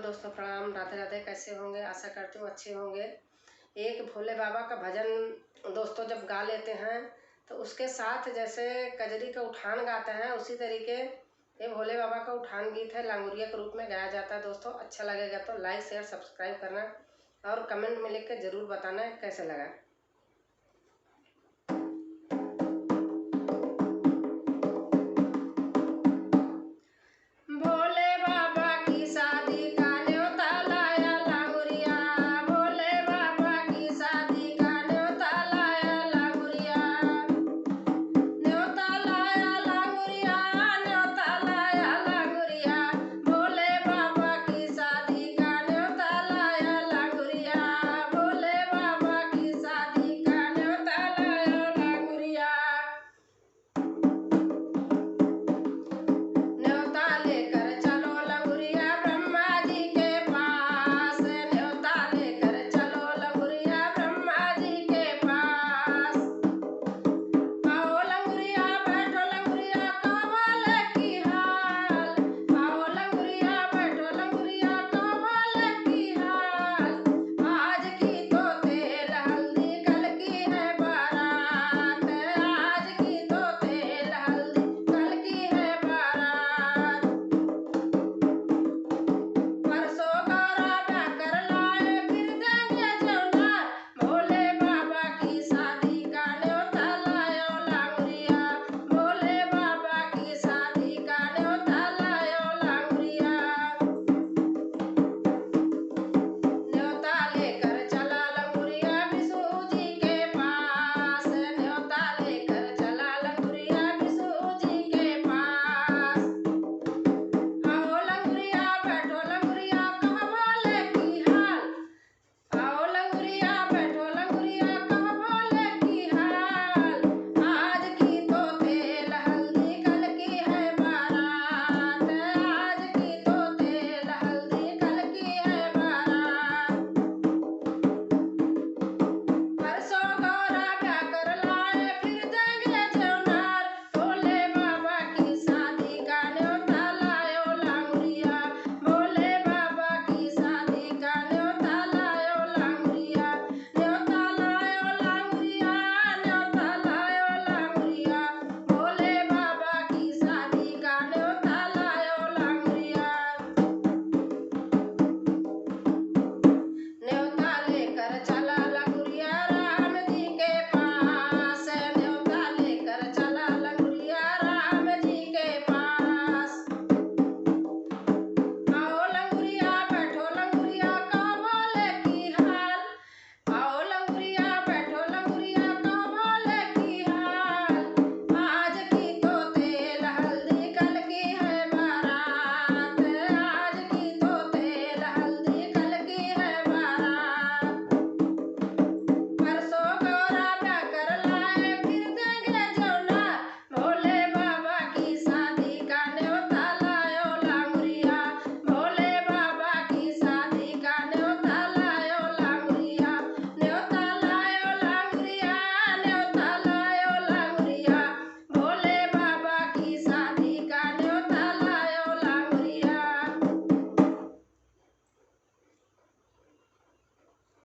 दोस्तों, प्रणाम। राधे राधे। कैसे होंगे? आशा करती हूँ अच्छे होंगे। एक भोले बाबा का भजन दोस्तों जब गा लेते हैं तो उसके साथ जैसे कजरी का उठान गाते हैं, उसी तरीके ये भोले बाबा का उठान गीत है, लांगुरिया के रूप में गाया जाता है। दोस्तों अच्छा लगेगा तो लाइक शेयर सब्सक्राइब करना और कमेंट में लिख के ज़रूर बताना कैसे लगा।